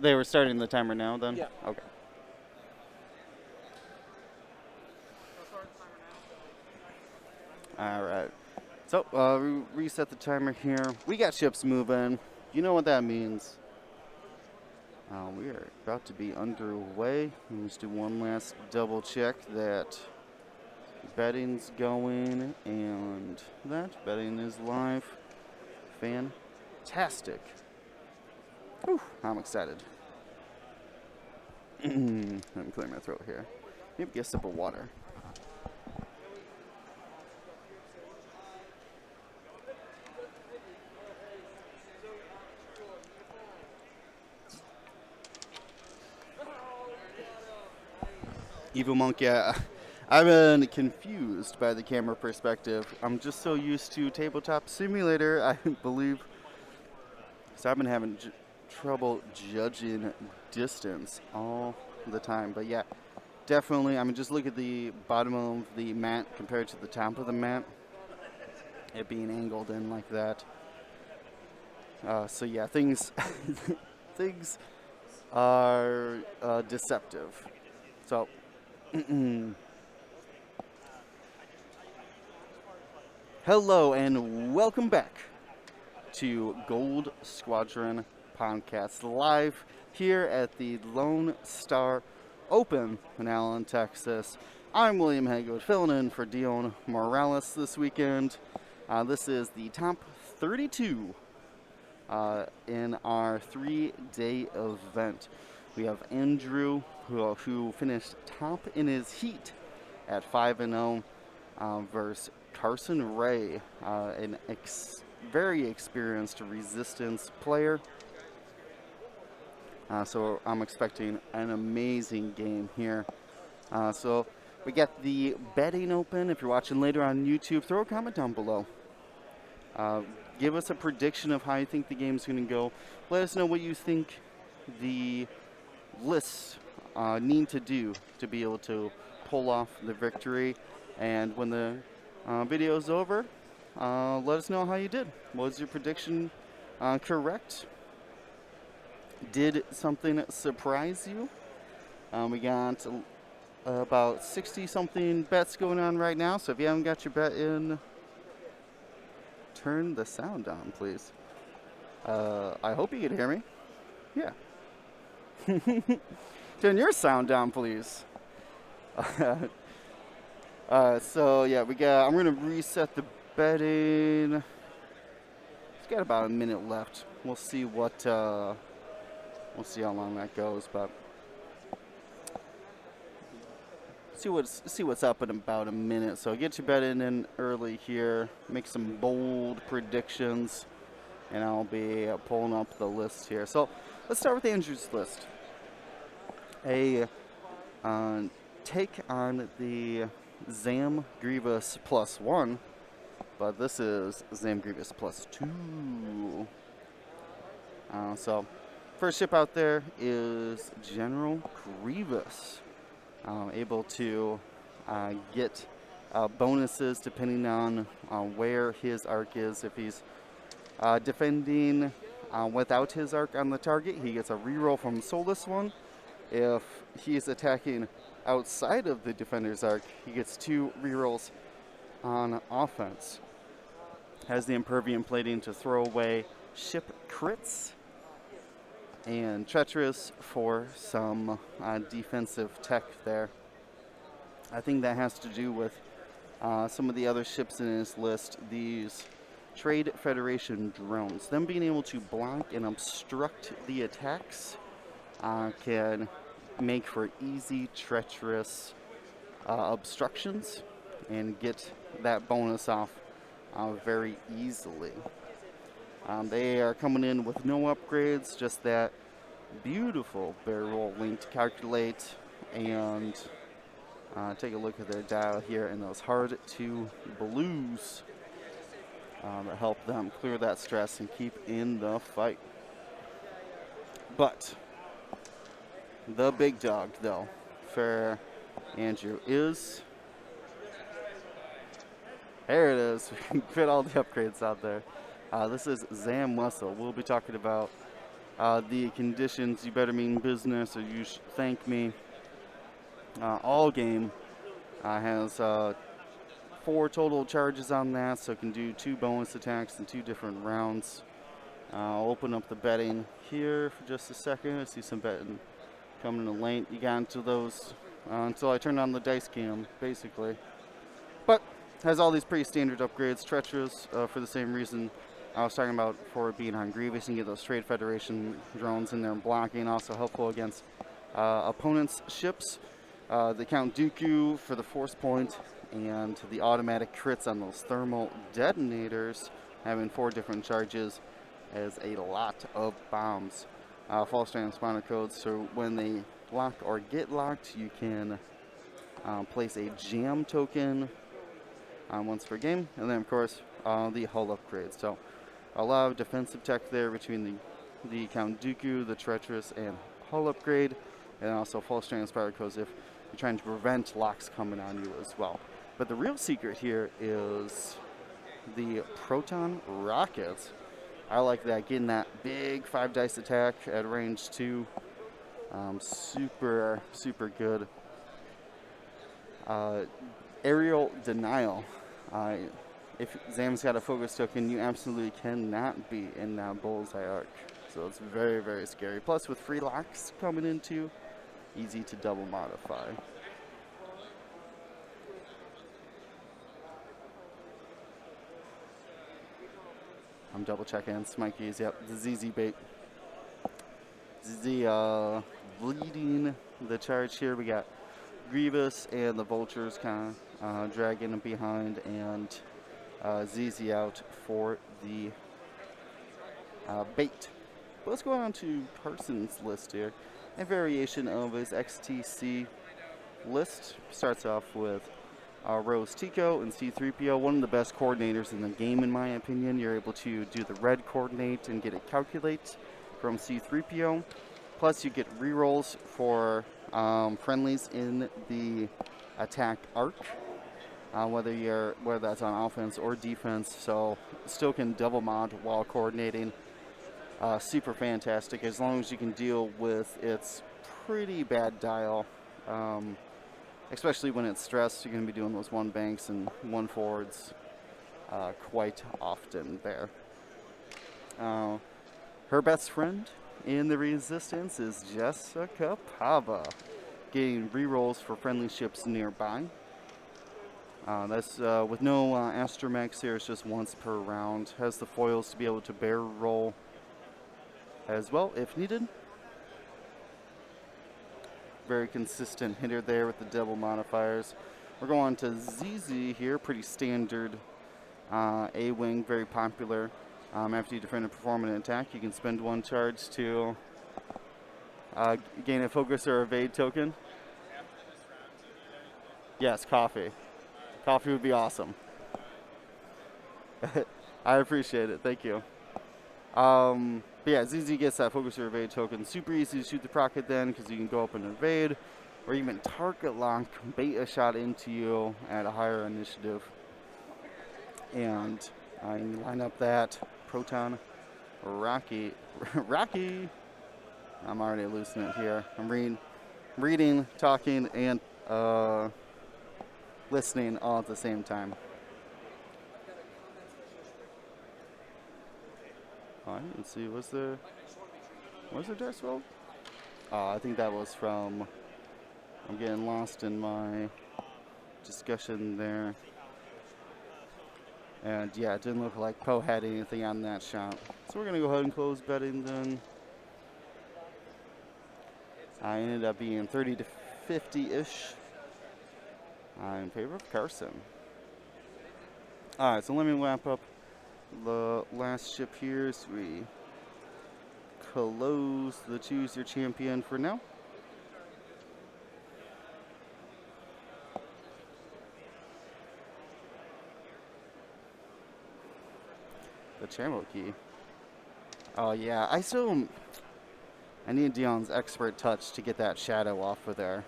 They were starting the timer now then? Yeah. Okay. All right. So, reset the timer here. We got ships moving. You know what that means. We are about to be underway. Let's do one last double check that betting's going and that betting is live. Fantastic. Whew, I'm excited. Let me clear my throat here. Maybe get a sip of water. Evil Monk, yeah. I've been confused by the camera perspective. I'm just so used to Tabletop Simulator, I believe. So I've been having trouble judging distance all the time. But yeah, definitely, I mean, just look at the bottom of the mat compared to the top of the mat. It being angled in like that. So yeah, things things are deceptive. So hello and welcome back to Gold Squadron Podcast live here at the Lone Star Open in Allen, Texas. I'm William Hagood, filling in for Dion Morales this weekend. This is the top 32 in our 3-day event. We have Andrew, who finished top in his heat at 5-0 versus Carson Wray, an very experienced resistance player. So I'm expecting an amazing game here. So we got the betting open. If you're watching later on YouTube, throw a comment down below. Give us a prediction of how you think the game's going to go. Let us know what you think the lists need to do to be able to pull off the victory. And when the video's over, let us know how you did. Was your prediction correct? Did something surprise you? We got about 60-something bets going on right now, so if you haven't got your bet in, turn the sound down, please. I hope you can hear me. Yeah. Turn your sound down, please. So yeah, I'm gonna reset the betting. It's got about a minute left. We'll see how long that goes, but see what's up in about a minute. So get your bet in early here. Make some bold predictions, and I'll be pulling up the list here. So let's start with Andrew's list. A take on the Zam Grievous +1, but this is Zam Grievous +2. So first ship out there is General Grievous, able to get bonuses depending on where his arc is. If he's defending without his arc on the target, he gets a reroll from Soulless One. If he's attacking outside of the defender's arc, he gets 2 rerolls on offense. Has the Impervium plating to throw away ship crits, and Treacherous for some defensive tech there. I think that has to do with some of the other ships in his list, these Trade Federation drones. Them being able to block and obstruct the attacks can make for easy Treacherous obstructions and get that bonus off very easily. They are coming in with no upgrades, just that beautiful barrel roll link to calculate and take a look at their dial here and those hard to blues that help them clear that stress and keep in the fight. But the big dog, though, for Andrew is, there it is. We fit all the upgrades out there. This is Zam Muscle. We'll be talking about The conditions, you better mean business or you should thank me. All game has 4 total charges on that, so it can do 2 bonus attacks in 2 different rounds. I'll open up the betting here for just a second. I see some betting coming in late. You got into those until I turned on the dice cam, basically. But has all these pretty standard upgrades. Treacherous for the same reason I was talking about for it being on Grievous, and get those Trade Federation drones in there and blocking. Also helpful against opponents' ships. The Count Dooku for the force point, and the automatic crits on those thermal detonators, having 4 different charges, as a lot of bombs. False transponder codes, so when they lock or get locked, you can place a jam token once per game, and then of course the hull upgrades. So a lot of defensive tech there between the Count Dooku, the Treacherous, and hull upgrade, and also false transponder codes if you're trying to prevent locks coming on you as well. But the real secret here is the proton rockets. I like that, getting that big 5 dice attack at range 2. Super good. Aerial denial. If Zam's got a focus token, you absolutely cannot be in that bullseye arc. So it's very scary. Plus with free locks coming in too, easy to double modify. I'm double checking Smikey's. Yep, the ZZ bait. ZZ leading the charge here. We got Grievous and the Vultures kind of dragging behind, and ZZ out for the bait. But let's go on to Carson's list here. A variation of his XTC list. Starts off with Rose Tico and C3PO, one of the best coordinators in the game, in my opinion. You're able to do the red coordinate and get it calculate from C3PO. Plus, you get rerolls for friendlies in the attack arc, whether that's on offense or defense. So, still can double mod while coordinating. Super fantastic as long as you can deal with its pretty bad dial. Especially when it's stressed, you're going to be doing those 1 banks and 1 forwards quite often there. Her best friend in the Resistance is Jessica Pava, getting rerolls for friendly ships nearby. That's with no astromechs here, it's just once per round. Has the foils to be able to barrel roll as well if needed. Very consistent hitter there with the double modifiers. We're going to ZZ here, pretty standard A-wing, very popular. After you defend and perform an attack, you can spend 1 charge to gain a focus or evade token. Yes, coffee. Coffee would be awesome. I appreciate it, thank you. But yeah, ZZ gets that focus or evade token. Super easy to shoot the procket then, because you can go up and evade, or even target lock, bait a shot into you at a higher initiative. And I line up that proton Rocky. I'm already losing it here. I'm reading, talking, and listening all at the same time. Oh, I didn't see. Was there dice roll? I think that was from. I'm getting lost in my discussion there. And yeah, it didn't look like Poe had anything on that shot. So we're gonna go ahead and close betting then. I ended up being 30 to 50-ish in favor of Carson. All right, so let me wrap up the last ship here as we close the Choose Your Champion for now. The Cherokee. Oh yeah, I need Dion's expert touch to get that shadow off of there.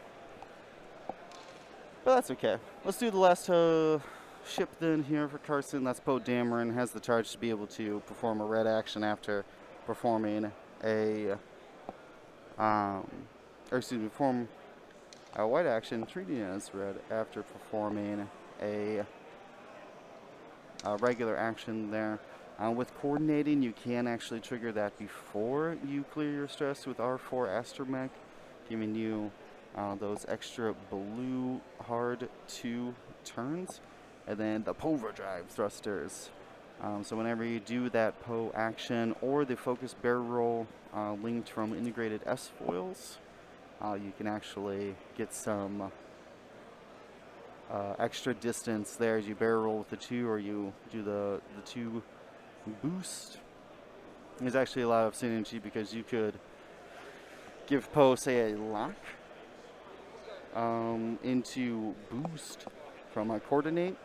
But that's okay. Let's do the last ship then here for Carson. That's Poe Dameron. Has the charge to be able to perform a red action after performing a, perform a white action, treating it as red after performing a regular action there. With coordinating, you can actually trigger that before you clear your stress with R4 Astromech, giving you those extra blue hard 2 turns, and then the Poverdrive thrusters. So whenever you do that PO action or the focus barrel roll linked from integrated S foils, you can actually get some extra distance there as you barrel roll with the 2, or you do the 2 boost. There's actually a lot of synergy because you could give Poe, say, a lock into boost from a coordinate,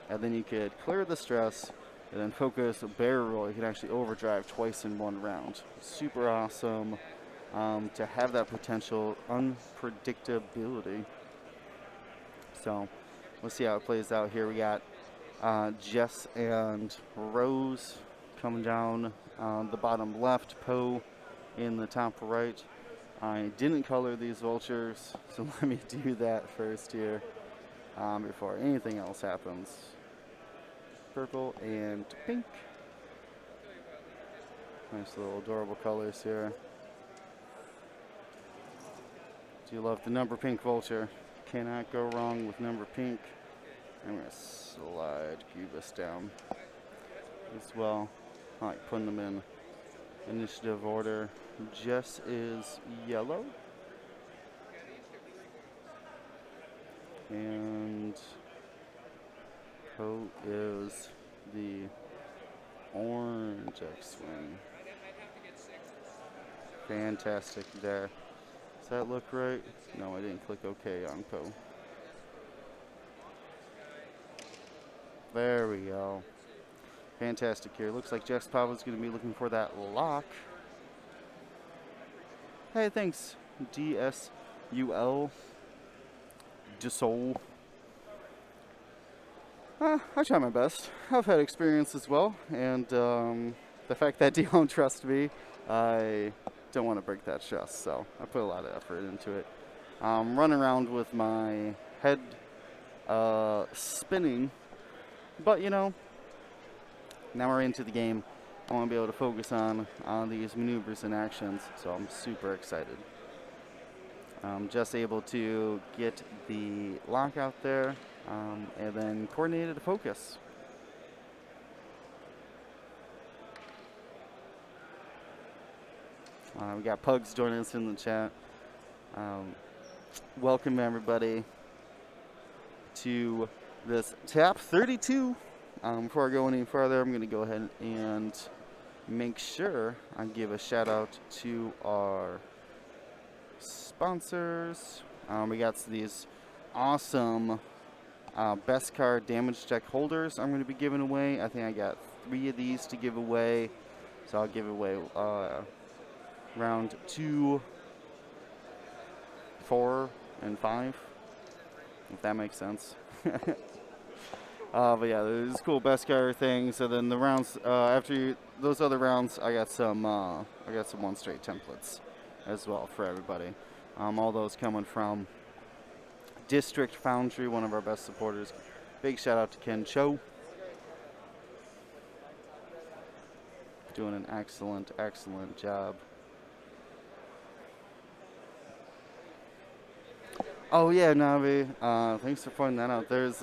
and then you could clear the stress and then focus a barrel roll. You can actually overdrive twice in one round. Super awesome to have that potential unpredictability. So we'll see how it plays out here. We got Jess and Rose coming down the bottom left, Poe in the top right. I didn't color these vultures, so let me do that first here before anything else happens. Purple and pink. Nice little adorable colors here. Do you love the number pink vulture? Cannot go wrong with number pink. I'm going to slide Cubus down as well. I like putting them in initiative order. Jess is yellow. And Poe is the orange X-Wing. Fantastic there. Does that look right? No, I didn't click OK on Poe. There we go. Fantastic here. Looks like Jess Papa's going to be looking for that lock. Hey, thanks, DSUL. Desol. I try my best. I've had experience as well, and the fact that you don't trust me, I don't want to break that trust, so I put a lot of effort into it. Run around with my head spinning, but you know, now we're into the game. I want to be able to focus on these maneuvers and actions, so I'm super excited. Just able to get the lock out there and then coordinated focus. We got Pugs joining us in the chat. Welcome everybody to this Tap 32. Before I go any further, I'm going to go ahead and make sure I give a shout out to our sponsors. We got these awesome best card damage deck holders I'm going to be giving away. I think I got 3 of these to give away, so I'll give away round 2, 4, and 5, if that makes sense. But yeah, there's cool best card things. And then the rounds after those other rounds, I got some one straight templates as well for everybody. All those coming from District Foundry, one of our best supporters. Big shout out to Ken Cho. Doing an excellent job. Oh yeah, Navi, thanks for pointing that out. There's,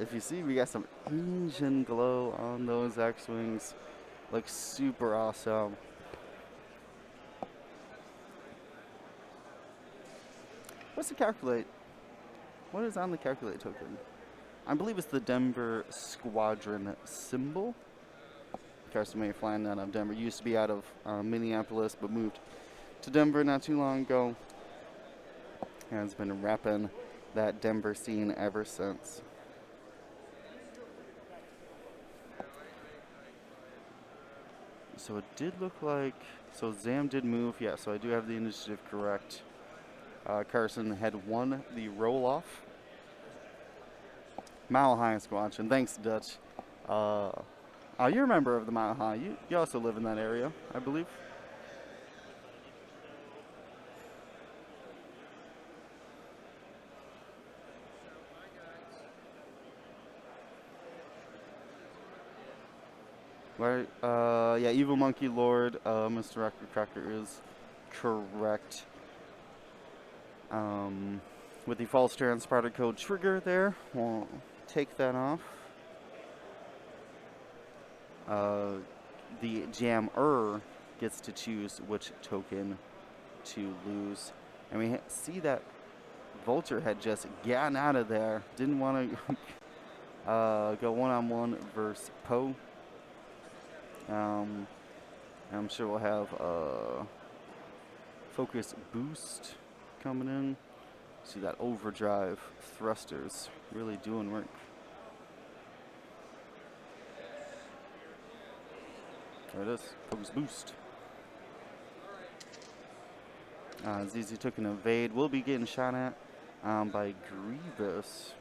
if you see, we got some Asian glow on those X-Wings. Looks super awesome. What's the calculate? What is on the calculate token? I believe it's the Denver Squadron symbol. Carson may flying out of Denver. Used to be out of Minneapolis, but moved to Denver not too long ago. Has been repping that Denver scene ever since. So it did look like, so Zam did move, yeah, so I do have the initiative correct. Carson had won the roll-off. Mile High Squadron, thanks Dutch. You're a member of the Mile High, you also live in that area, I believe. Right? Yeah, Evil Monkey Lord, Mr. Rocket Cracker is correct. With the false transponder code trigger there, we'll take that off. The jammer gets to choose which token to lose. And we see that Vulture had just gotten out of there. Didn't want to go one-on-one versus Poe. I'm sure we'll have focus boost coming in. See that overdrive thrusters really doing work. There it is, focus boost. ZZ took an evade. Will be getting shot at by Grievous,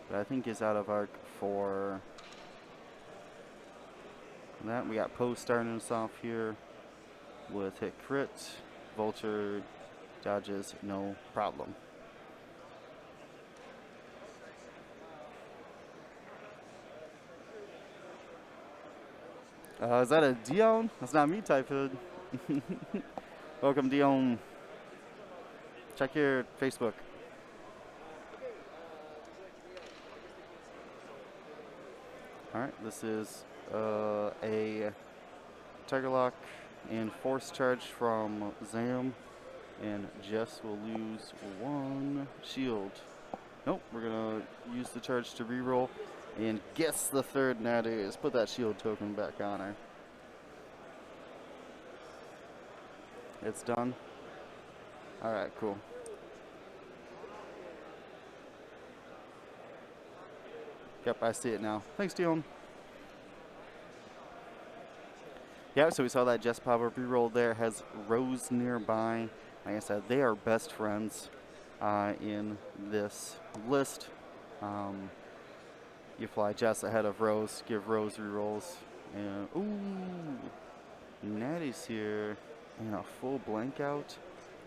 but I think is out of arc for that. We got Poe starting us off here with hit crit. Vulture dodges no problem. Is that a Dion? That's not me typing. Welcome, Dion. Check your Facebook. Alright, this is a Tiger Lock and Force Charge from Zam. And Jess will lose 1 shield. Nope, we're going to use the charge to reroll. And guess the third net is. Put that shield token back on her. It's done. Alright, cool. Yep, I see it now. Thanks, Dion. Yeah, so we saw that Jess Power reroll there. Has Rose nearby. Like I said, they are best friends in this list. You fly Jess ahead of Rose, give Rose rerolls. And, ooh, Natty's here. And a full blank out.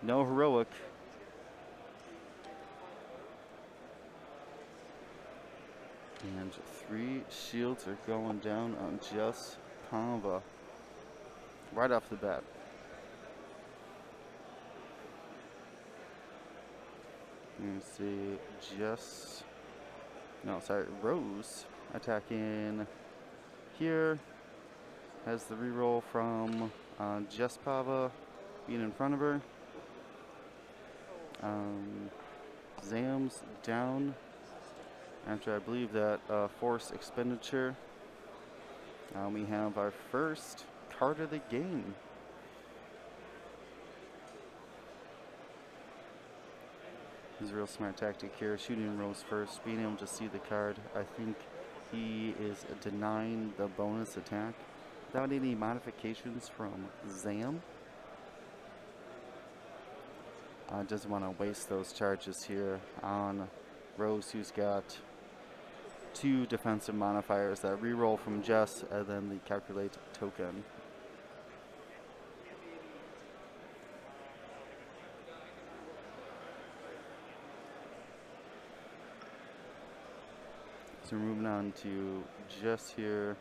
No heroic. And 3 shields are going down on Jess Pava. Right off the bat. Let's see, Rose attacking here. Has the reroll from Jess Pava being in front of her. Zam's down after I believe that force expenditure. We have our first card of the game. This is a real smart tactic here, shooting Rose first, being able to see the card. I think he is denying the bonus attack without any modifications from Zam. Doesn't want to waste those charges here on Rose, who's got 2 defensive modifiers that reroll from Jess and then the calculate token. So we're moving on to Jess here.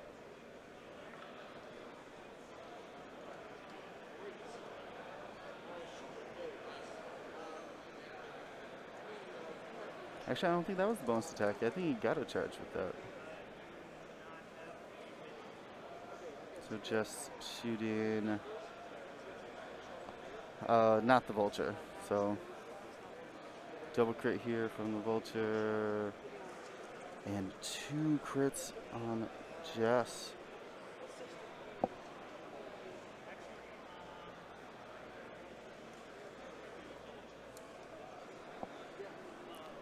Actually, I don't think that was the bonus attack. I think he got a charge with that. So Jess shooting, not the Vulture. So double crit here from the Vulture. And 2 crits on Jess.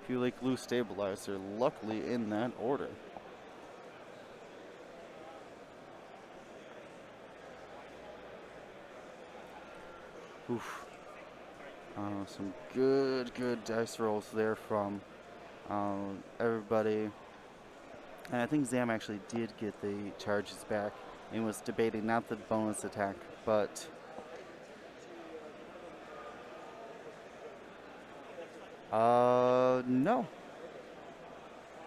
Fuel Lake Blue Stabilizer, luckily in that order. Oof. Some good dice rolls there from everybody. And I think Zam actually did get the charges back and was debating not the bonus attack, but no.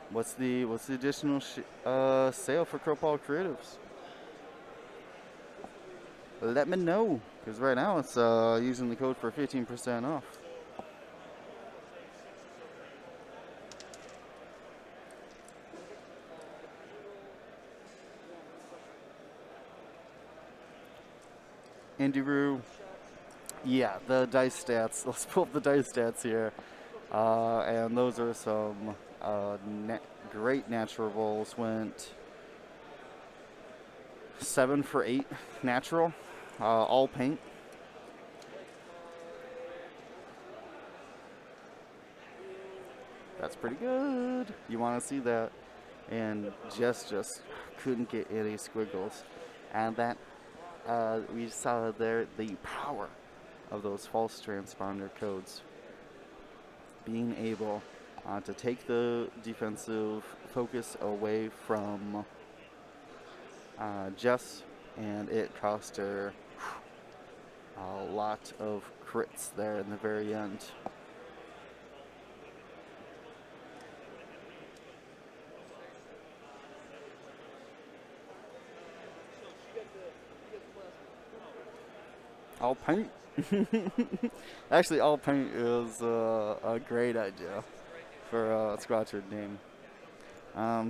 What's the additional sale for Cropal Creatives? let me know, because right now it's using the code for 15% off. Andy Roo. Yeah, the dice stats. Let's pull up the dice stats here. And those are some great natural rolls. Went 7 for 8 natural, all paint. That's pretty good. You want to see that. And just couldn't get any squiggles. And that, we saw there the power of those false transponder codes. Being able to take the defensive focus away from Jess, and it cost her a lot of crits there in the very end. All paint. Actually, all paint is a great idea for a Squadron name.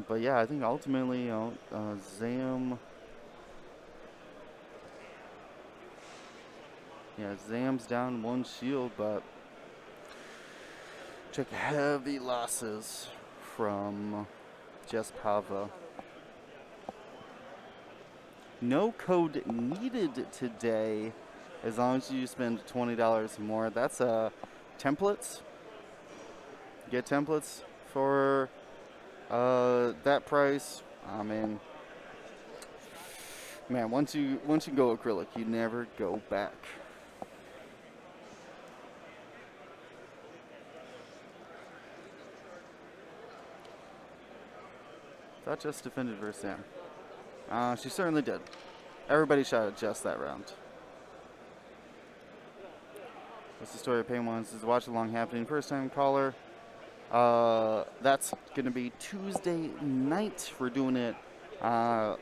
But yeah, I think ultimately, Zam. Yeah, Zam's down 1 shield, but took heavy losses from Jess Pava. No code needed today, as long as you spend $20 more. That's templates. Get templates for that price. I mean, man, once you go acrylic, you never go back. Thought Jess defended versus Sam. She certainly did. Everybody shot at Jess that round. What's the story of Pain Ones? Is watch along happening? First time caller. That's gonna be Tuesday night. We're doing it a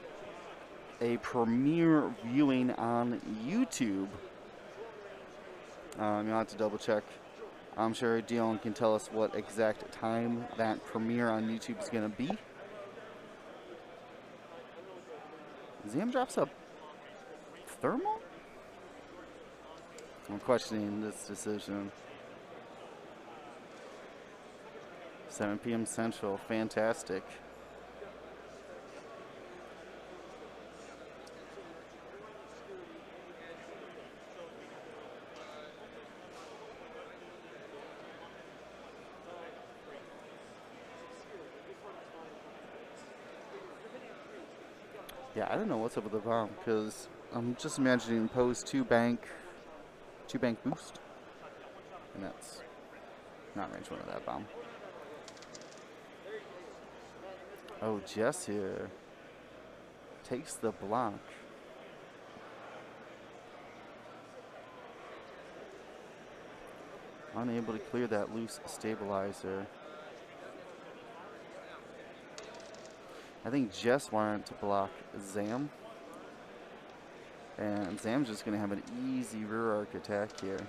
premiere viewing on YouTube. You'll have to double check. I'm sure Dion can tell us what exact time that premiere on YouTube is gonna be. Zam drops a thermal? I'm questioning this decision. 7 p.m. Central. Fantastic. Yeah, I don't know what's up with the bomb, because I'm just imagining pose 2 bank boost. And that's not range 1 of that bomb. Oh, Jess here takes the block. Unable to clear that loose stabilizer. I think Jess wanted to block Zam. And Zam's just going to have an easy rear arc attack here.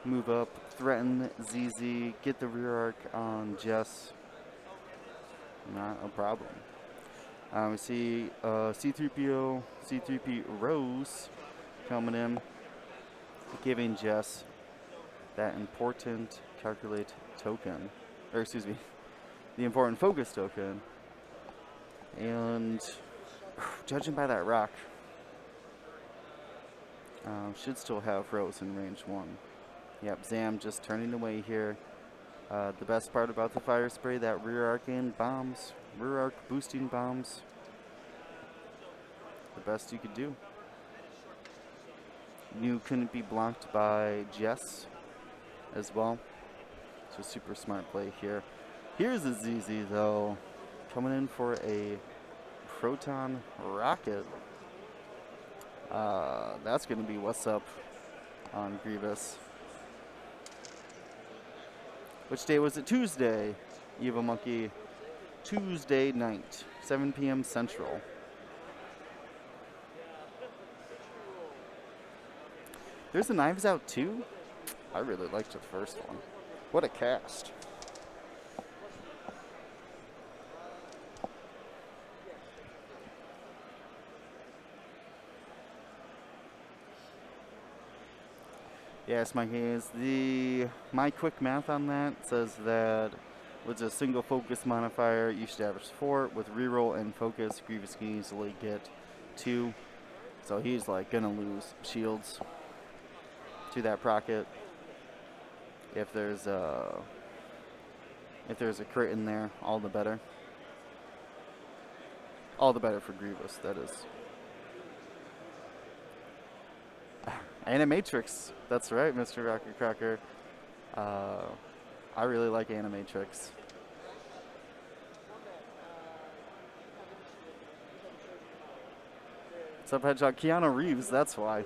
Move up, threaten ZZ, get the rear arc on Jess. Not a problem. We see C3PO, C3P Rose coming in, giving Jess that important calculate token. Or excuse me, the important focus token. And judging by that rock, should still have Rose in range 1. Yep, Zam just turning away here. The best part about the fire spray, that rear arc in bombs, rear arc boosting bombs. The best you could do. You couldn't be blocked by Jess as well. So super smart play here. Here's a ZZ though, coming in for a proton rocket. That's going to be what's up on Grievous. Which day was it? Tuesday. Eva Monkey. Tuesday night, 7 p.m. Central. There's a Knives Out too? I really liked the first one. What a cast. Yes, my case. My quick math on that says that with a single focus modifier, you should average 4. With reroll and focus, Grievous can easily get 2. So he's like gonna lose shields to that procket. If there's a crit in there, all the better. All the better for Grievous, that is. Animatrix. That's right, Mr. Rocket Cracker. I really like Animatrix. What's up, Hedgehog? Keanu Reeves, that's why.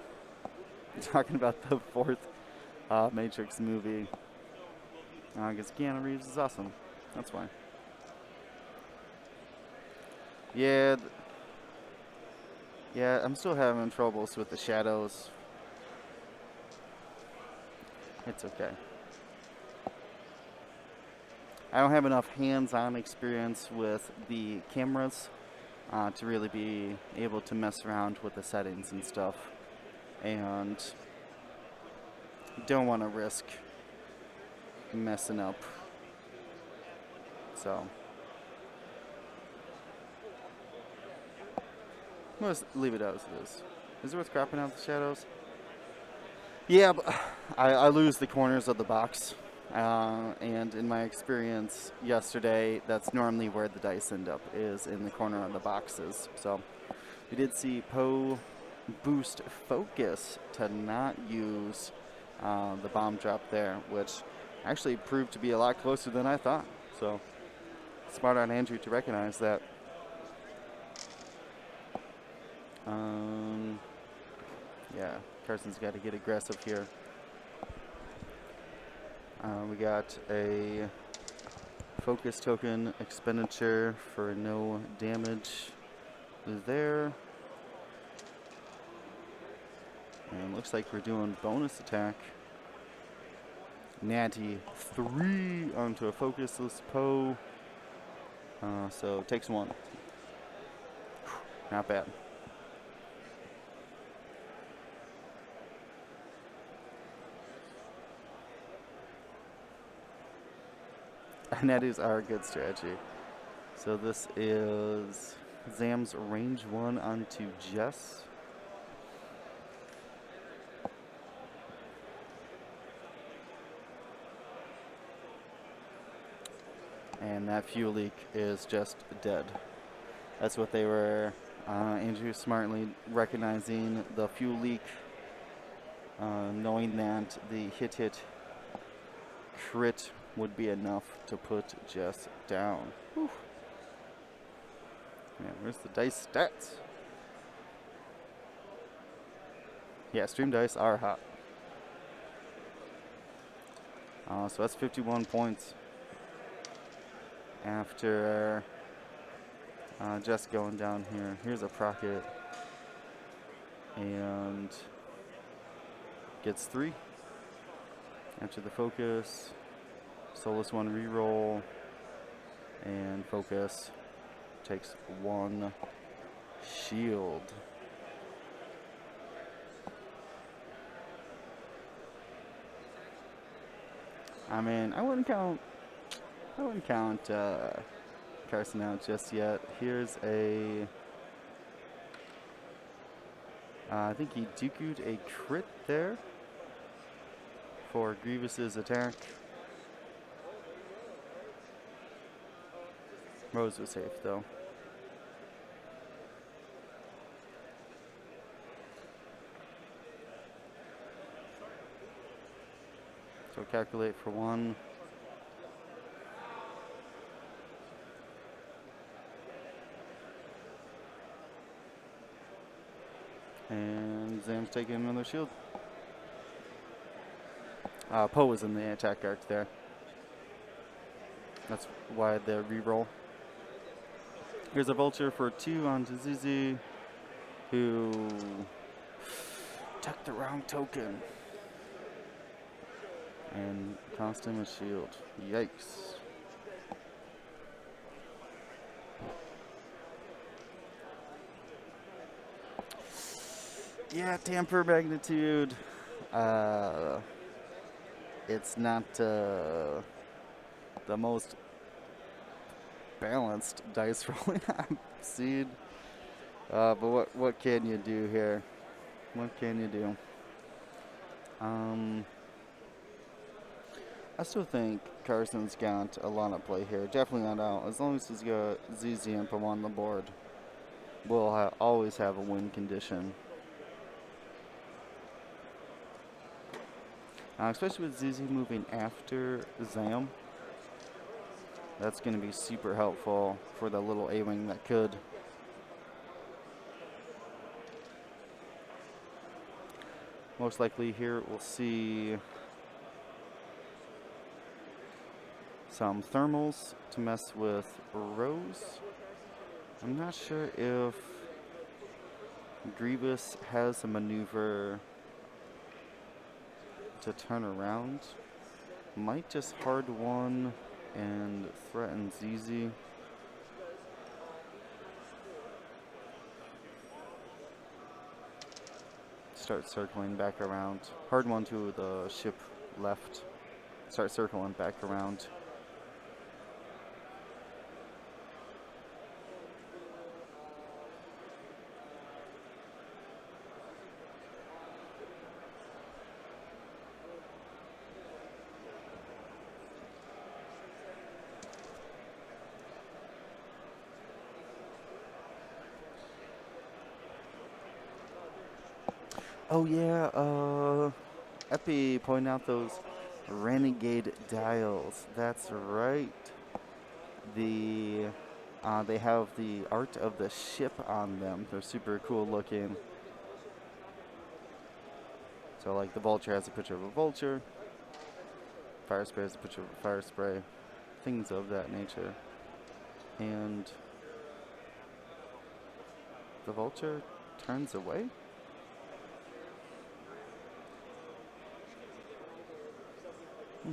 You're talking about the 4th Matrix movie. Because Keanu Reeves is awesome. That's why. Yeah. Yeah, I'm still having troubles with the shadows. It's okay. I don't have enough hands-on experience with the cameras to really be able to mess around with the settings and stuff. And don't want to risk messing up. So let's leave it as it is. Is it worth cropping out the shadows? Yeah, but I lose the corners of the box. And in my experience yesterday, that's normally where the dice end up, is in the corner of the boxes. So we did see Poe boost focus to not use the bomb drop there, which actually proved to be a lot closer than I thought. So smart on Andrew to recognize that. Yeah, Carson's got to get aggressive here. We got a focus token expenditure for no damage there. And looks like we're doing bonus attack. Natty 3 onto a focusless Poe. So takes 1. Not bad. Natties are a good strategy. So this is Zam's range 1 onto Jess. And that fuel leak is just dead. That's what they were, Andrew smartly recognizing the fuel leak, knowing that the hit crit would be enough to put Jess down. Whew. Man, where's the dice stats? Yeah, stream dice are hot. So that's 51 points after Jess going down here. Here's a procket and gets 3 after the focus. Solus 1 reroll and focus takes 1 shield. I mean, I wouldn't count Carson out just yet. Here's a I think he Dooku'd a crit there for Grievous's attack. Rose was safe though. So calculate for 1. And Zam's taking another shield. Poe was in the attack arc there. That's why the reroll. Here's a vulture for 2 onto Zizi, who took the wrong token. And cost him a shield. Yikes. Yeah, tamper magnitude. It's not the most balanced dice rolling I've seen. But what can you do here? What can you do? I still think Carson's got a lot of play here. Definitely not out. As long as he's got ZZ and Poe on the board, we'll always have a win condition. Especially with ZZ moving after Zam. That's going to be super helpful for the little A-wing that could. Most likely here we'll see some thermals to mess with Rose. I'm not sure if Grievous has a maneuver to turn around. Might just hard one and threaten ZZ. Start circling back around. Hard one to the ship left. Start circling back around. Oh yeah, Epi pointed out those renegade dials. That's right. They have the art of the ship on them. They're super cool looking. So like the Vulture has a picture of a vulture. Fire Spray has a picture of a fire spray. Things of that nature. And the Vulture turns away.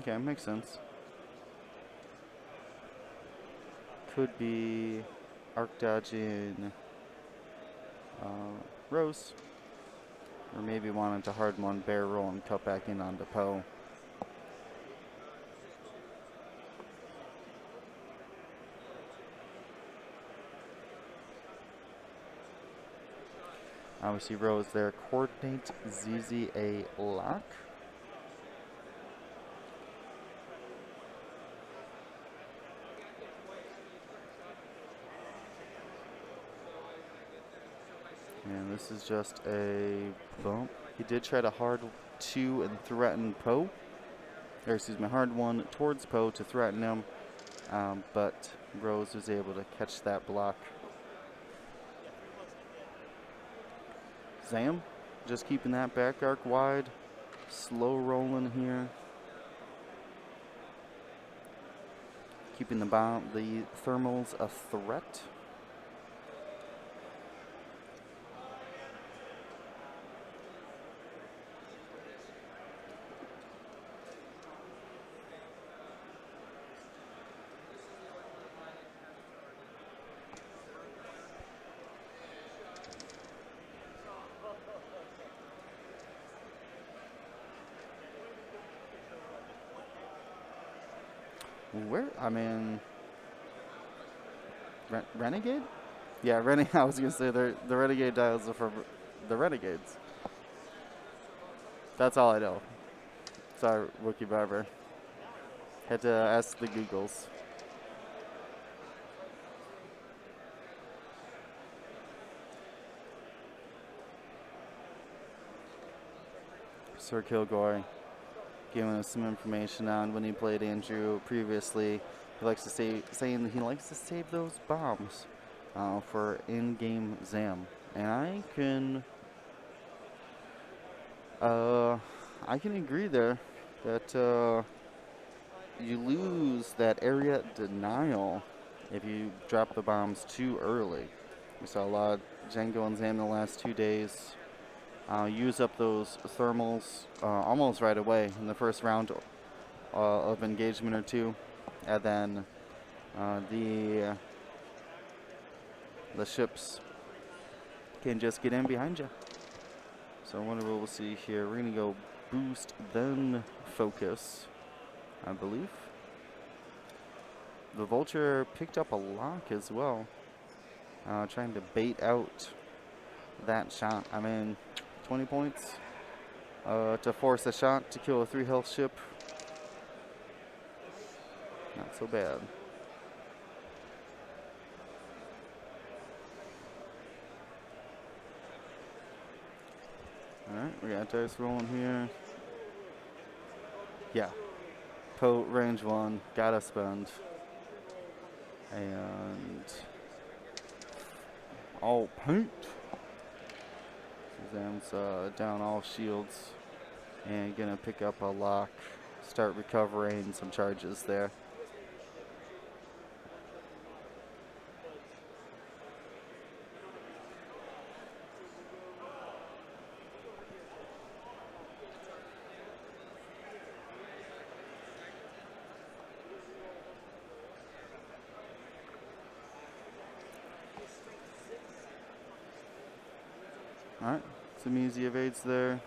Okay, makes sense. Could be arc dodging Rose, or maybe wanting to hard one bear roll and cut back in onto Poe. Obviously, Rose there. Coordinate ZZ a lock. And this is just a bump. He did try to hard 2 and threaten Poe. Or excuse me, hard 1 towards Poe to threaten him. But Rose was able to catch that block. Zam, just keeping that back arc wide. Slow rolling here. Keeping the thermals a threat. Where? I mean, Renegade? Yeah, I was gonna say the Renegade dials are for the Renegades. That's all I know. Sorry, Wookie Barber. Had to ask the Googles. Sir Kilgore giving us some information on when he played Andrew previously. He likes to saying that he likes to save those bombs for in-game Zam, and I can agree there that you lose that area denial if you drop the bombs too early. We saw a lot of Django and Zam in the last 2 days use up those thermals almost right away in the first round, of engagement or two, and then the ships can just get in behind you. So I wonder what we'll see here. We're gonna go boost, then focus, I believe. The Vulture picked up a lock as well, trying to bait out that shot. I mean, 20 points to force a shot to kill a 3 health ship. Not so bad. Alright, we got dice rolling here. Yeah. Poe, range 1, gotta spend. And all paint. Shazam's down all shields and gonna pick up a lock, start recovering some charges there. Alright, some easy evades there.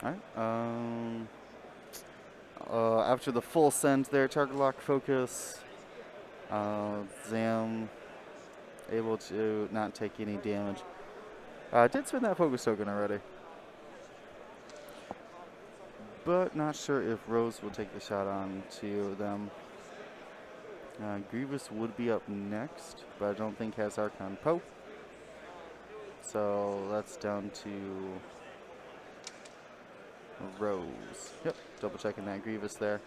Alright, after the full send there, target lock focus, Zam able to not take any damage. Did spend that focus token already, but not sure if Rose will take the shot on to them. Grievous would be up next, but I don't think has Archon Poe. So that's down to Rose. Yep, double checking that Grievous there.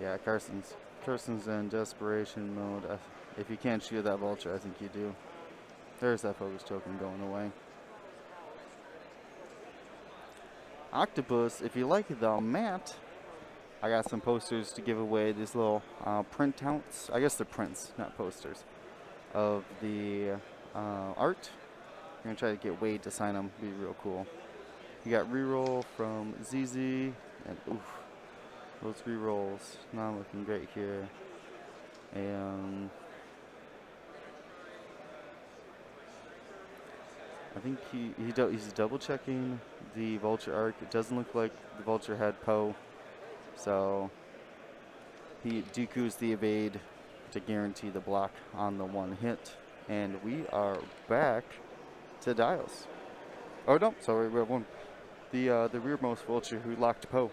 Yeah, Carson's in desperation mode. If you can't shoot that Vulture, I think you do. There's that focus token going away. Octopus, if you like the mat, I got some posters to give away. These little printouts. I guess they're prints, not posters, of the art. I'm gonna try to get Wade to sign them. Be real cool. You got reroll from ZZ, and oof, those rerolls not looking great here. And I think he's double checking the Vulture arc. It doesn't look like the Vulture had Poe, so he Dooku's the evade to guarantee the block on the one hit, and we are back to Dials. Oh no, sorry, we have one. The rearmost Vulture who locked Poe.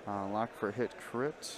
Lock for hit crit.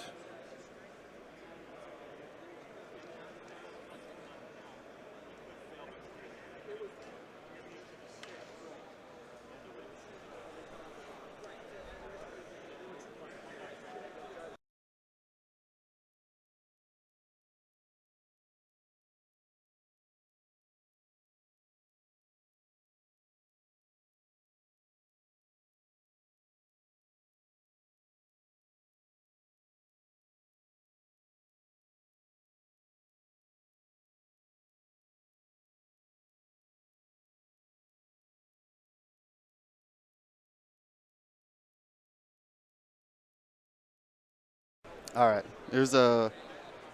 All right, there's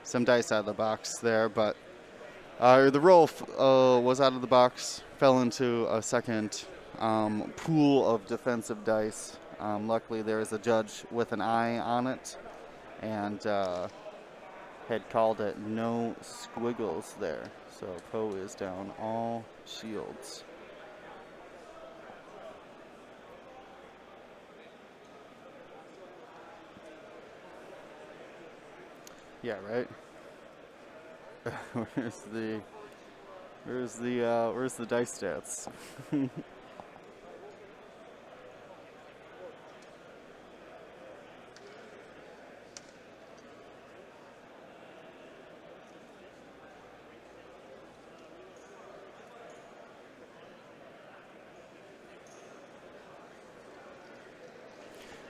some dice out of the box there, but the roll was out of the box, fell into a second pool of defensive dice. Luckily, there is a judge with an eye on it, and had called it no squiggles there. So Poe is down all shields. Yeah, right? Where's the... Where's the dice stats?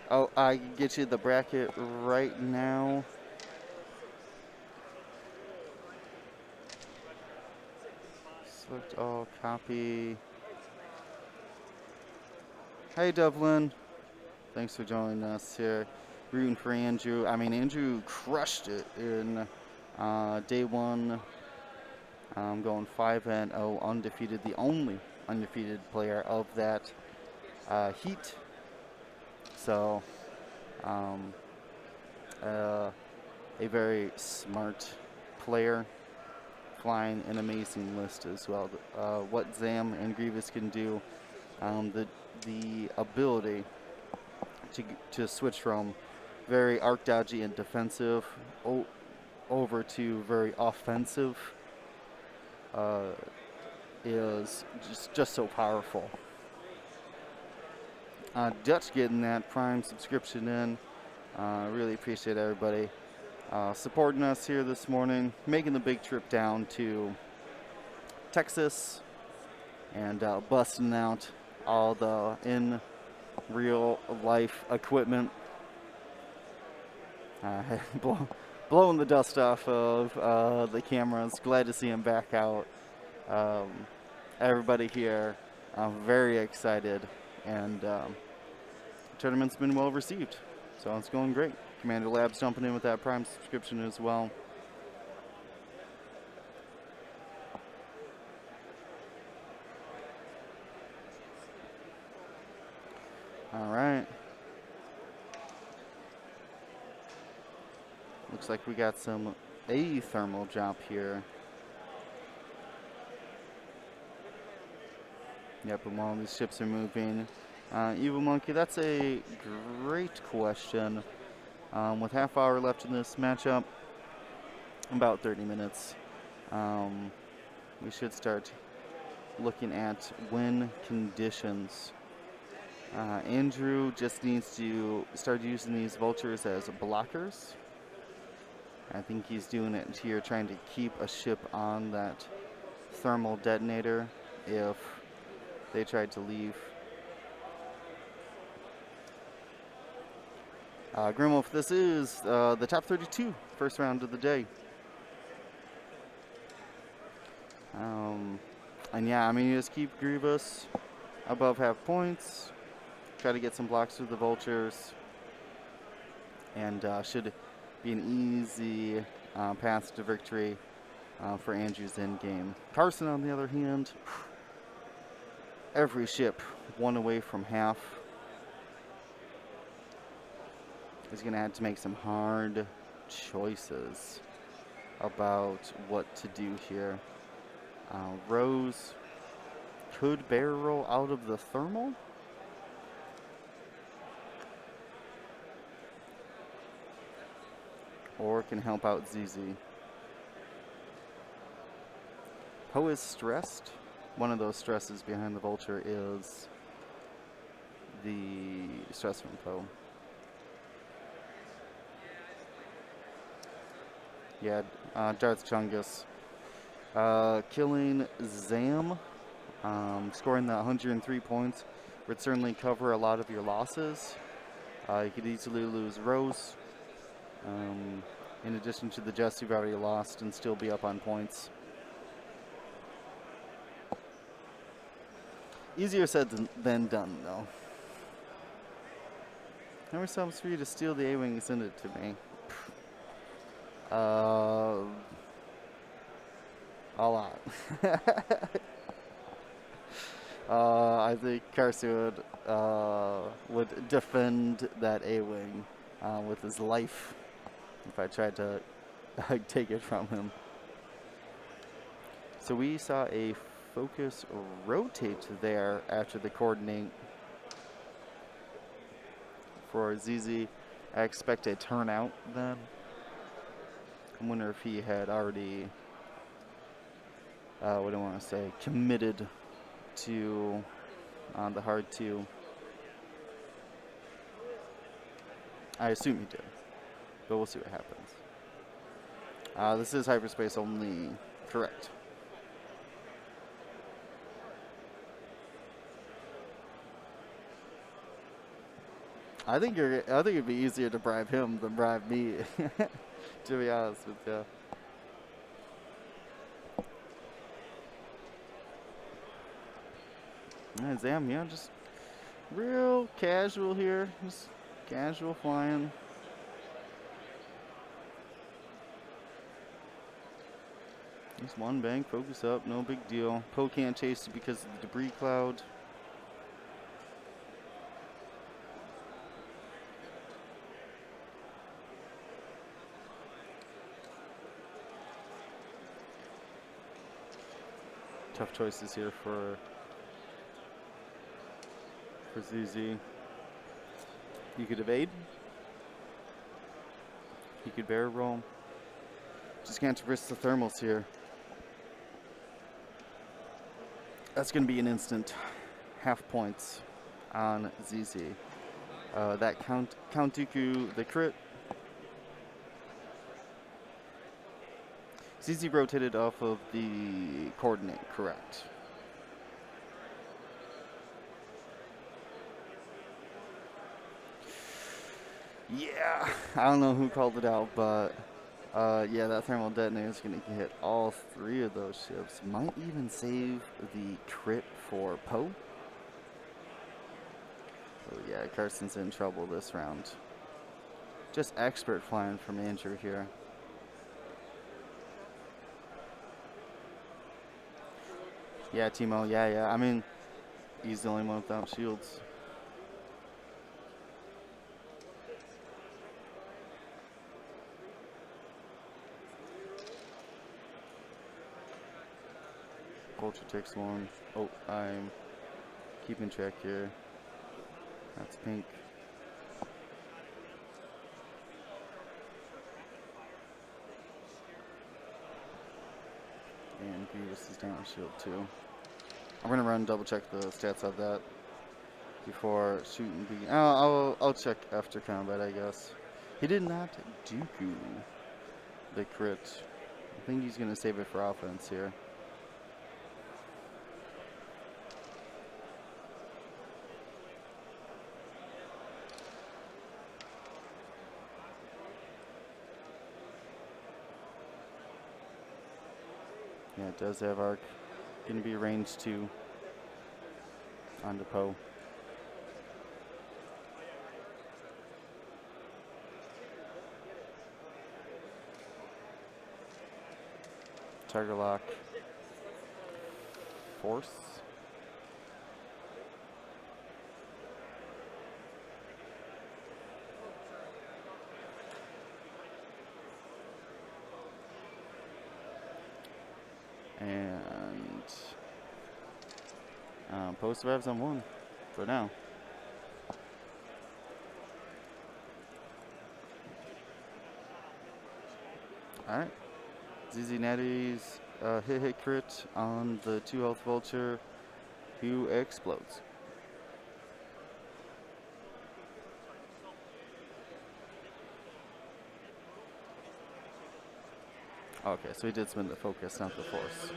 Oh, I can get you the bracket right now. Select all, copy. Hey, Devlin. Thanks for joining us here. Rooting for Andrew. I mean, Andrew crushed it in day one. Going 5-0, undefeated, the only undefeated player of that heat. So, a very smart player, flying an amazing list as well. What Zam and Grievous can do, the ability to switch from very arc dodgy and defensive over to very offensive is just so powerful. Dutch getting that Prime subscription in. Really appreciate everybody supporting us here this morning, making the big trip down to Texas and busting out all the in real life equipment. Blowing the dust off of the cameras. Glad to see him back out. Everybody here, very excited, and the tournament's been well received, so it's going great. Commander Labs jumping in with that Prime subscription as well. All right. Looks like we got a thermal drop here. Yep, and while these ships are moving. Evil Monkey, that's a great question. With half hour left in this matchup, about 30 minutes, we should start looking at win conditions. Andrew just needs to start using these vultures as blockers. I think he's doing it here, trying to keep a ship on that thermal detonator if they tried to leave. Grimwolf, this is the top 32, first round of the day. And yeah, I mean, you just keep Grievous above half points, try to get some blocks through the vultures, and should be an easy path to victory for Andrew's end game. Carson, on the other hand, every ship one away from half. He's going to have to make some hard choices about what to do here. Rose could barrel roll out of the thermal. Or can help out ZZ. Poe is stressed. One of those stresses behind the vulture is the stress from Poe. Yeah, Darth Chungus. Killing Zam, scoring that 103 points would certainly cover a lot of your losses. You could easily lose Rose, in addition to the Jess you've already lost, and still be up on points. Easier said than done, though. Never stops for you to steal the A-Wing and send it to me. A lot. I think Carson would defend that A-Wing with his life if I tried to take it from him. So we saw a focus rotate there after the coordinate for ZZ. I expect a turnout then. I wonder if he had already what do I want to say, committed to the hard 2. I assume he did, but we'll see what happens. This is hyperspace only, correct. I think it'd be easier to bribe him than bribe me, to be honest with you. And Zam, yeah, just real casual here, just casual flying. Just one bank, focus up, no big deal. Poe can't chase it because of the debris cloud. Tough choices here for ZZ. You could evade. You could barrel roll. Just can't risk the thermals here. That's going to be an instant half points on ZZ. That Count Dooku, the crit. ZZ rotated off of the coordinate, correct. Yeah, I don't know who called it out, but yeah, that thermal detonator is going to hit all 3 of those ships. Might even save the crit for Poe. Oh yeah, Carson's in trouble this round. Just expert flying from Andrew here. Yeah, Timo, yeah. I mean, he's the only one without shields. Culture takes 1. Oh, I'm keeping track here. That's pink. And Grievous is down shield too. I'm gonna run double check the stats of that before shooting. I'll check after combat, I guess. He did not Dooku the crit. I think he's gonna save it for offense here. Yeah, it does have arc. Gonna be range 2 onto Poe. Target lock. Force. And Poe survives on 1 for now. Alright. ZZ Natty's hit crit on the 2 health vulture, who explodes. Okay, so he did spin the focus, not the force.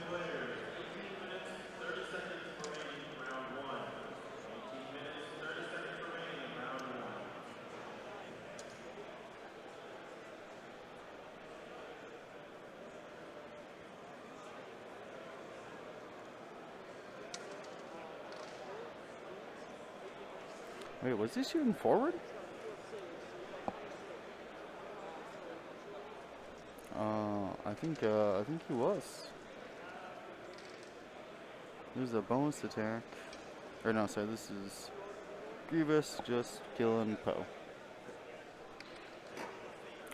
Wait, was he shooting forward? I think he was. There's a bonus attack. Or no, sorry, this is Grievous just killing Poe.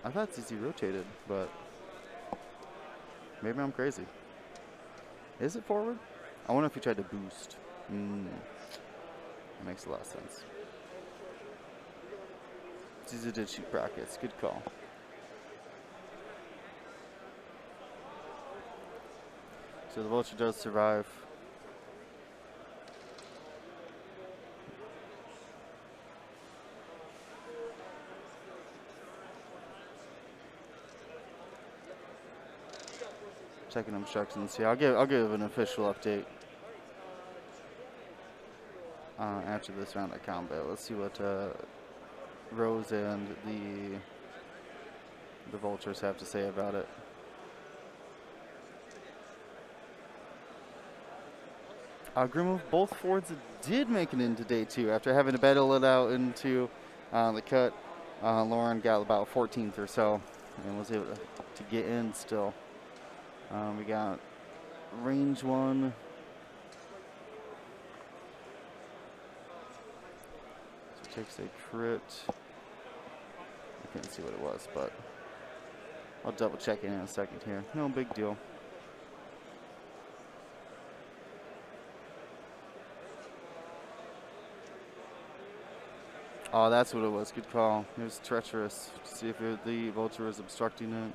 I thought ZZ rotated, but maybe I'm crazy. Is it forward? I wonder if he tried to boost. That makes a lot of sense. ZZ did shoot rockets. Good call. So the vulture does survive. Checking instructions here. I'll give an official update after this round of combat. Let's see what Rose and the vultures have to say about it. Grimov, both Fords did make it into day 2 after having to battle it out into the cut. Lauren got about 14th or so and was able to get in still. We got range 1. So takes a crit. I can't see what it was, but I'll double check it in a second here. No big deal. Oh, that's what it was. Good call. It was treacherous. See if the vulture was obstructing it.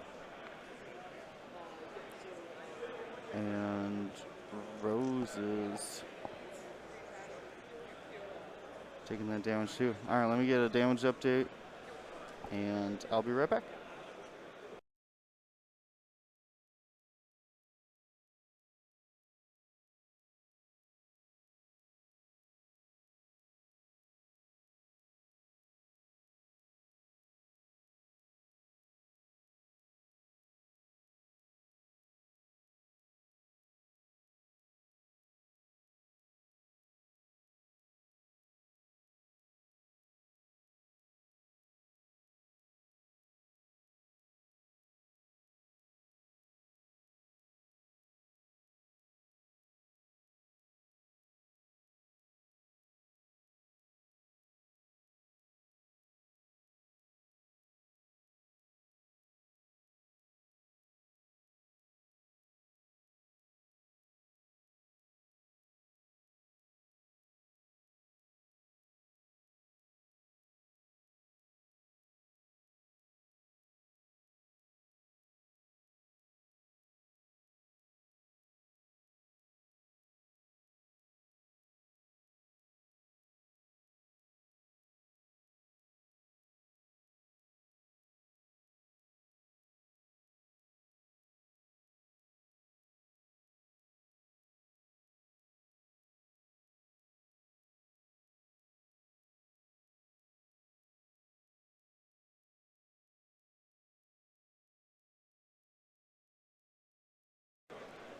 And Rose is taking that damage too. All right, let me get a damage update, and I'll be right back.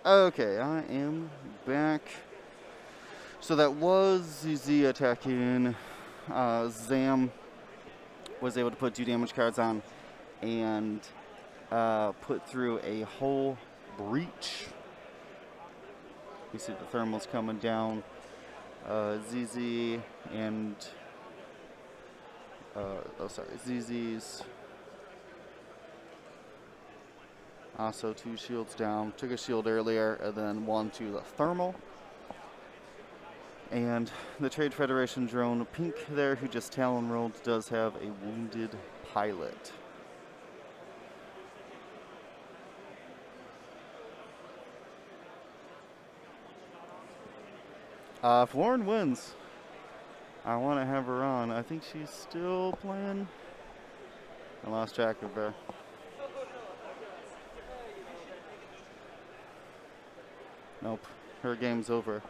Okay, I am back. So that was ZZ attacking. Zam was able to put 2 damage cards on and put through a whole breach. You see the thermals coming down. ZZ and ZZ's also 2 shields down. Took a shield earlier and then 1 to the thermal. And the Trade Federation drone Pink there, who just Talon rolled, does have a wounded pilot. If Lauren wins, I want to have her on. I think she's still playing. I lost track of her. Nope, her game's over.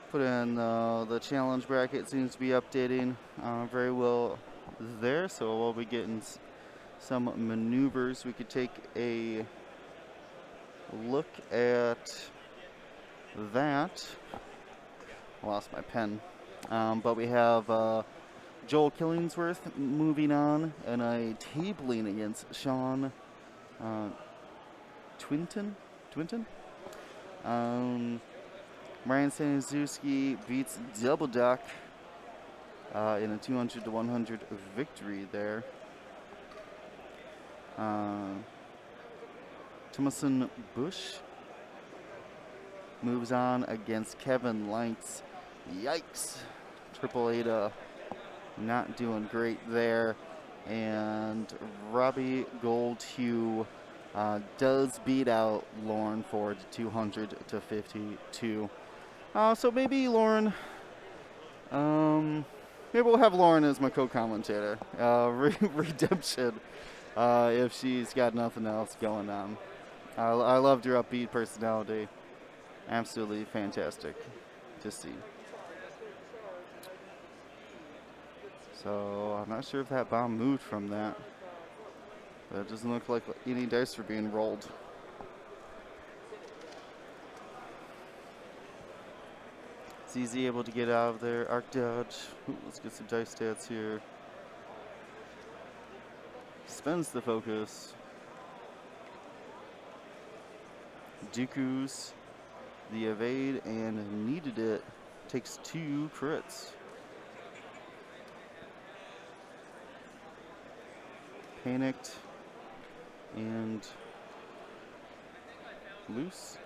Put in the challenge bracket, seems to be updating very well there, so we'll be getting some maneuvers. We could take a look at that. I lost my pen, but we have Joel Killingsworth moving on and a tabling against Sean Twinton. Ryan Staniszewski beats Bolduc in a 200 to 100 victory there. Timothy Bush moves on against Kevin Lights. Yikes. Triple Ada not doing great there. And Robbie Goldhue does beat out Lauren Ford 200 to 52. So maybe Lauren, maybe we'll have Lauren as my co-commentator. Redemption, if she's got nothing else going on. I loved your upbeat personality. Absolutely fantastic to see. So I'm not sure if that bomb moved from that. But it doesn't look like any dice are being rolled. ZZ able to get out of there. Arc dodge. Ooh, let's get some dice stats here. Spends the focus. Dooku's the evade and needed it. Takes 2 crits. Panicked and loose.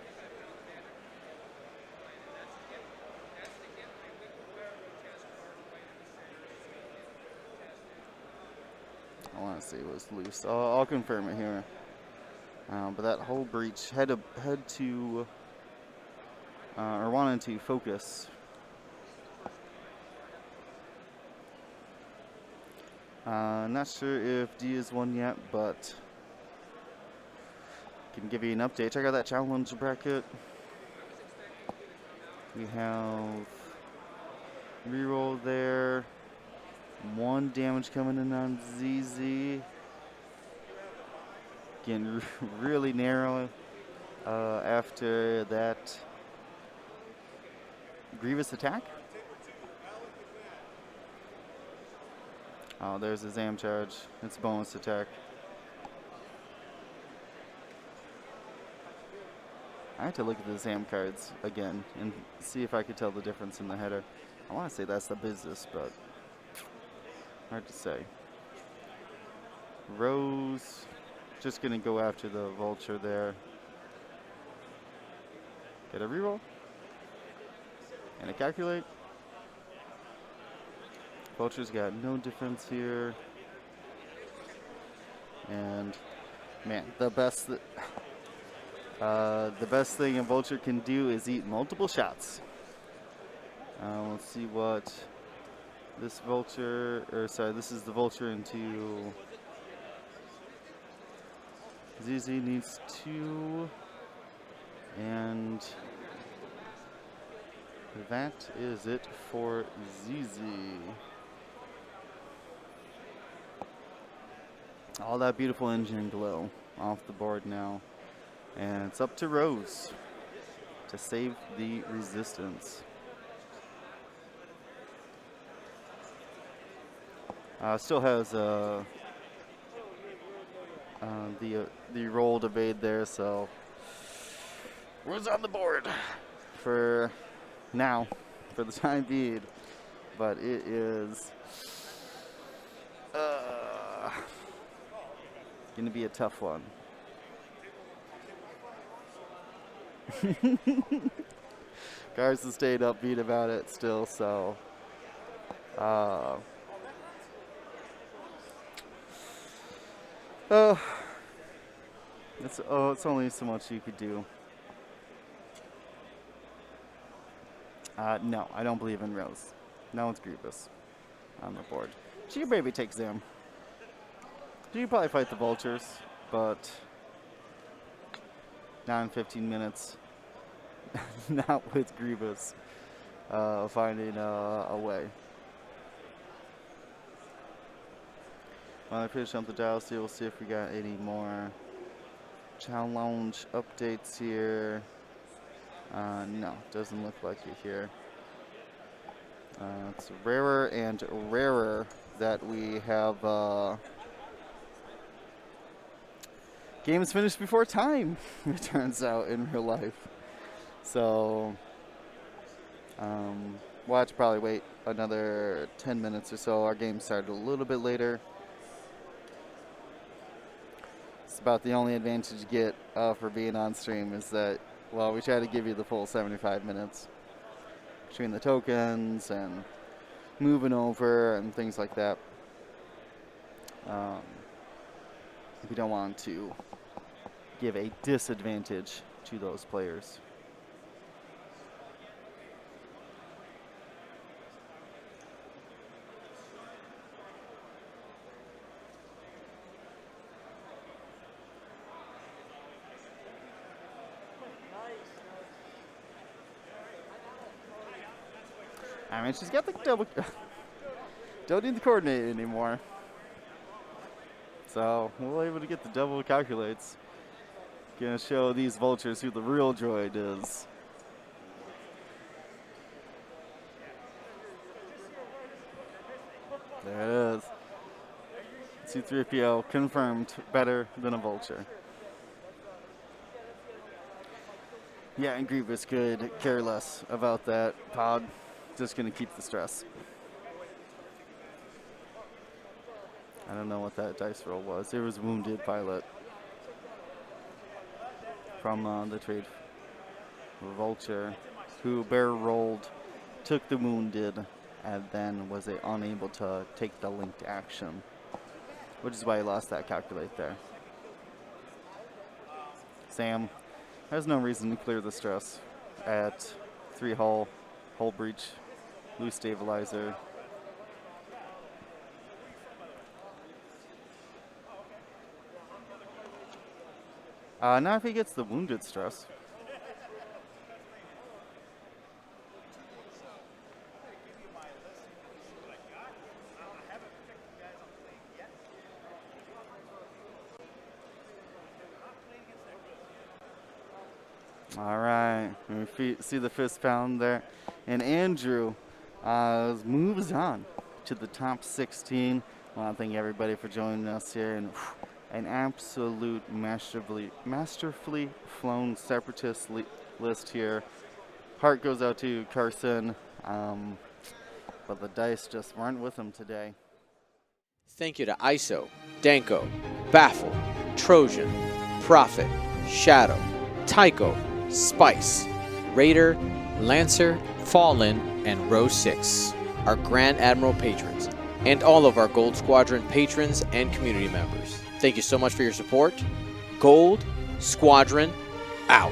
I want to say it was loose. I'll confirm it here. But that whole breach had to or wanted to focus. Not sure if D is won yet, but can give you an update. Check out that challenge bracket. We have reroll there. 1 damage coming in on ZZ. Getting really narrow after that Grievous attack. Oh, there's a Zam charge. It's a bonus attack. I had to look at the Zam cards again and see if I could tell the difference in the header. I want to say that's the business, but hard to say. Rose, just going to go after the Vulture there. Get a reroll. And a calculate. Vulture's got no difference here. And man, the best thing a Vulture can do is eat multiple shots. Let's see what this Vulture, or sorry, this is the Vulture into ZZ needs 2, and that is it for ZZ. All that beautiful engine glow off the board now. And it's up to Rose to save the resistance. Still has the rolled evade there, so Rose on the board for now, for the time being. But it is going to be a tough one. Carson stayed upbeat about it still, so it's only so much you could do. No, I don't believe in Rose. No, it's Grievous on the board. She maybe takes them. She could probably fight the Vultures, but not in 15 minutes. Not with Grievous finding a way. While I finish up the dial, we'll see if we got any more challenge updates here. No, doesn't look like it here. It's rarer and rarer that we have games finished before time, it turns out, in real life. So, we'll have to probably wait another 10 minutes or so. Our game started a little bit later. It's about the only advantage you get for being on stream is that, well, we try to give you the full 75 minutes between the tokens and moving over and things like that. We don't want to give a disadvantage to those players. I mean, she's got the double. Don't need the coordinate anymore. So we're able to get the double calculates. Gonna show these vultures who the real droid is. There it is. C-3PO confirmed better than a vulture. Yeah, and Grievous could care less about that pod. Just gonna keep the stress. I don't know what that dice roll was. It was wounded pilot from the trade vulture, who barrel rolled, took the wounded, and then was unable to take the linked action, which is why he lost that calculate there. Sam has no reason to clear the stress at 3 hull breach, loose stabilizer. Not if he gets the wounded stress. All right, we see the fist pound there. And Andrew moves on to the top 16. I want to thank everybody for joining us here. And an absolute masterfully flown Separatist list here. Heart goes out to Carson, but the dice just weren't with him today. Thank you to ISO, Danko, Baffle, Trojan, Prophet, Shadow, Tycho, Spice, Raider, Lancer, Fallen, and Row 6, our Grand Admiral patrons, and all of our Gold Squadron patrons and community members. Thank you so much for your support. Gold Squadron out.